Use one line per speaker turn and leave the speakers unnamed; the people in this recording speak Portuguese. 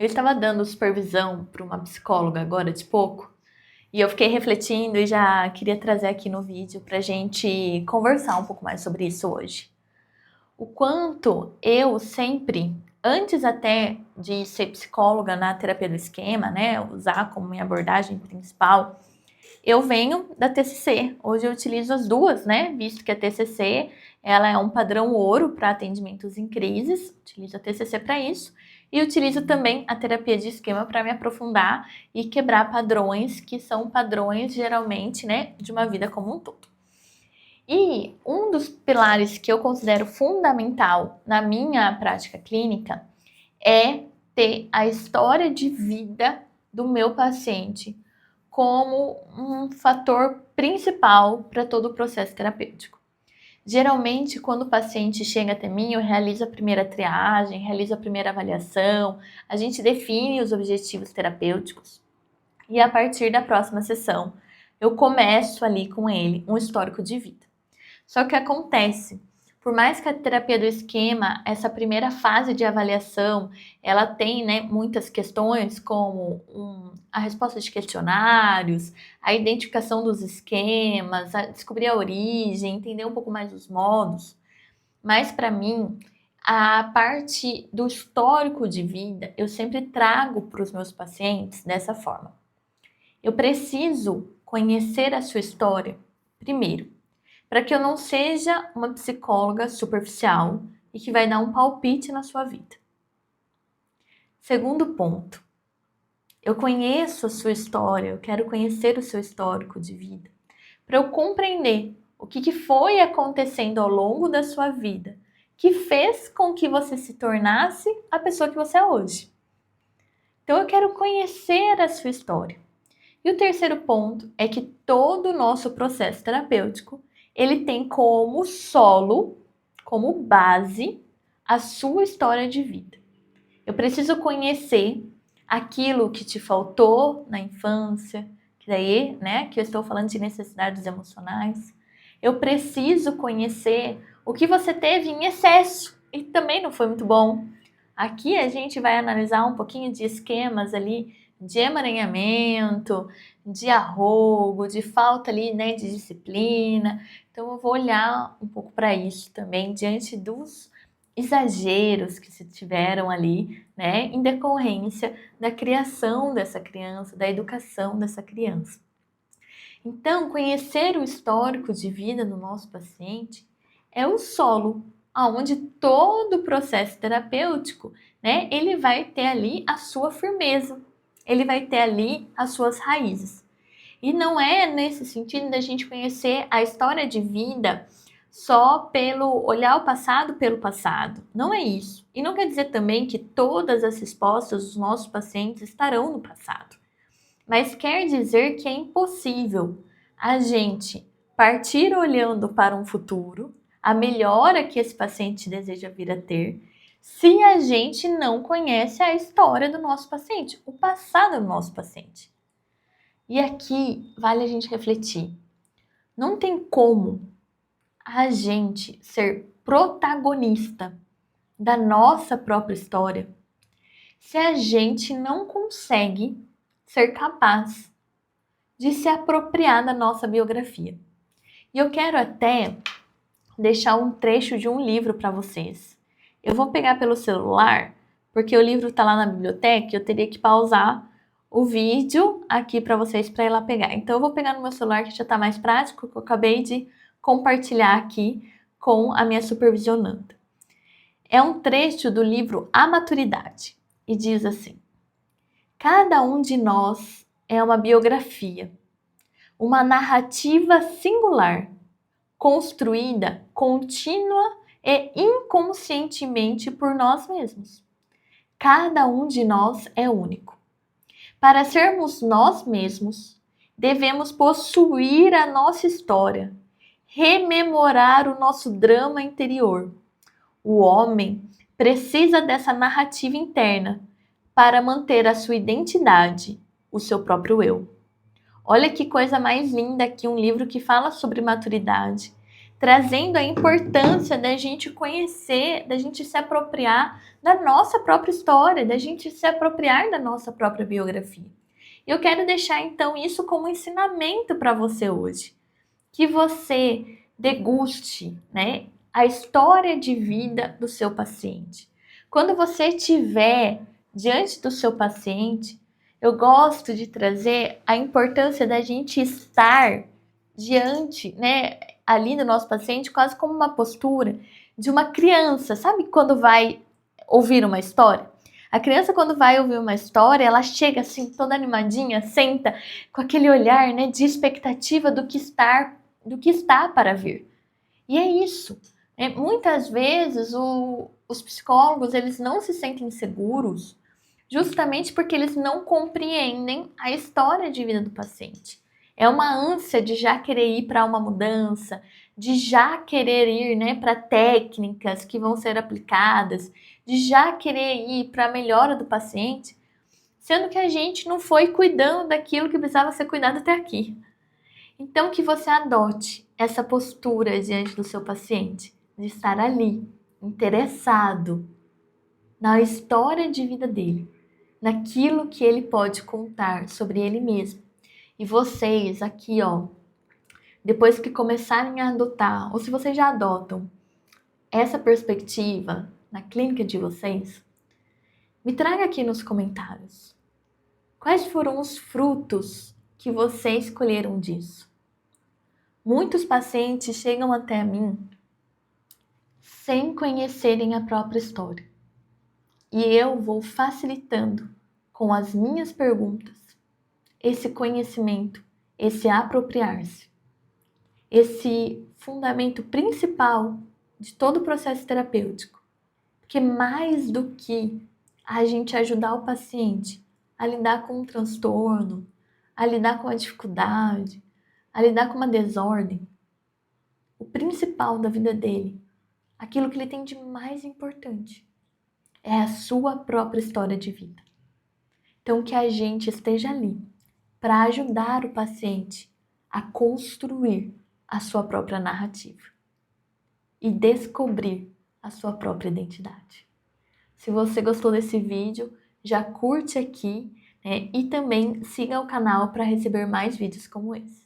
Eu estava dando supervisão para uma psicóloga agora de pouco, e eu fiquei refletindo e já queria trazer aqui no vídeo para a gente conversar um pouco mais sobre isso hoje. O quanto eu sempre, antes até de ser psicóloga na terapia do esquema, né, usar como minha abordagem principal, eu venho da TCC. Hoje eu utilizo as duas, né, visto que a TCC ela é um padrão ouro para atendimentos em crises, utilizo a TCC para isso, e utilizo também a terapia de esquema para me aprofundar e quebrar padrões que são padrões geralmente, né, de uma vida como um todo. E um dos pilares que eu considero fundamental na minha prática clínica é ter a história de vida do meu paciente como um fator principal para todo o processo terapêutico. Geralmente, quando o paciente chega até mim, eu realizo a primeira triagem, realizo a primeira avaliação, a gente define os objetivos terapêuticos e a partir da próxima sessão eu começo ali com ele um histórico de vida. Só que acontece, por mais que a terapia do esquema, essa primeira fase de avaliação, ela tem, né, muitas questões como a resposta de questionários, a identificação dos esquemas, descobrir a origem, entender um pouco mais os modos. Mas para mim, a parte do histórico de vida, eu sempre trago para os meus pacientes dessa forma. Eu preciso conhecer a sua história primeiro, para que eu não seja uma psicóloga superficial e que vai dar um palpite na sua vida. Segundo ponto, eu conheço a sua história, eu quero conhecer o seu histórico de vida, para eu compreender o que foi acontecendo ao longo da sua vida que fez com que você se tornasse a pessoa que você é hoje. Então eu quero conhecer a sua história. E o terceiro ponto é que todo o nosso processo terapêutico, ele tem como solo, como base, a sua história de vida. Eu preciso conhecer aquilo que te faltou na infância, que daí, né, que eu estou falando de necessidades emocionais. Eu preciso conhecer o que você teve em excesso e também não foi muito bom. Aqui a gente vai analisar um pouquinho de esquemas ali de emaranhamento, de arrogo, de falta ali, né, de disciplina. Então eu vou olhar um pouco para isso também diante dos exageros que se tiveram ali, né, em decorrência da criação dessa criança, da educação dessa criança. Então, conhecer o histórico de vida do nosso paciente é o solo aonde todo o processo terapêutico, né, ele vai ter ali a sua firmeza, ele vai ter ali as suas raízes. E não é nesse sentido da gente conhecer a história de vida só pelo olhar o passado pelo passado. Não é isso. E não quer dizer também que todas as respostas dos nossos pacientes estarão no passado. Mas quer dizer que é impossível a gente partir olhando para um futuro, a melhora que esse paciente deseja vir a ter, se a gente não conhece a história do nosso paciente, o passado do nosso paciente. E aqui vale a gente refletir. Não tem como a gente ser protagonista da nossa própria história se a gente não consegue ser capaz de se apropriar da nossa biografia. E eu quero até deixar um trecho de um livro para vocês. Eu vou pegar pelo celular, porque o livro está lá na biblioteca e eu teria que pausar o vídeo aqui para vocês para ir lá pegar. Então eu vou pegar no meu celular que já está mais prático, que eu acabei de compartilhar aqui com a minha supervisionanda. É um trecho do livro A Maturidade e diz assim: cada um de nós é uma biografia, uma narrativa singular, construída contínua e inconscientemente por nós mesmos. Cada um de nós é único. Para sermos nós mesmos, devemos possuir a nossa história, rememorar o nosso drama interior. O homem precisa dessa narrativa interna para manter a sua identidade, o seu próprio eu. Olha que coisa mais linda aqui, um livro que fala sobre maturidade, trazendo a importância da gente conhecer, da gente se apropriar da nossa própria história, da gente se apropriar da nossa própria biografia. Eu quero deixar então isso como ensinamento para você hoje, que você deguste, né, a história de vida do seu paciente. Quando você estiver diante do seu paciente, eu gosto de trazer a importância da gente estar diante, né, ali do nosso paciente, quase como uma postura de uma criança. Sabe quando vai ouvir uma história? A criança, quando vai ouvir uma história, ela chega assim, toda animadinha, senta com aquele olhar, né, de expectativa do que está para vir. E é isso. Muitas vezes os psicólogos eles não se sentem seguros justamente porque eles não compreendem a história de vida do paciente. É uma ânsia de já querer ir para uma mudança, de já querer ir, né, para técnicas que vão ser aplicadas, de já querer ir para a melhora do paciente, sendo que a gente não foi cuidando daquilo que precisava ser cuidado até aqui. Então, que você adote essa postura diante do seu paciente, de estar ali, interessado na história de vida dele, naquilo que ele pode contar sobre ele mesmo. E vocês aqui, ó, depois que começarem a adotar, ou se vocês já adotam essa perspectiva na clínica de vocês, me traga aqui nos comentários. Quais foram os frutos que vocês colheram disso? Muitos pacientes chegam até mim sem conhecerem a própria história. E eu vou facilitando com as minhas perguntas esse conhecimento, esse apropriar-se, esse fundamento principal de todo o processo terapêutico. Porque mais do que a gente ajudar o paciente a lidar com um transtorno, a lidar com a dificuldade, a lidar com uma desordem, o principal da vida dele, aquilo que ele tem de mais importante, é a sua própria história de vida. Então, que a gente esteja ali para ajudar o paciente a construir a sua própria narrativa e descobrir a sua própria identidade. Se você gostou desse vídeo, já curte aqui, né? E também siga o canal para receber mais vídeos como esse.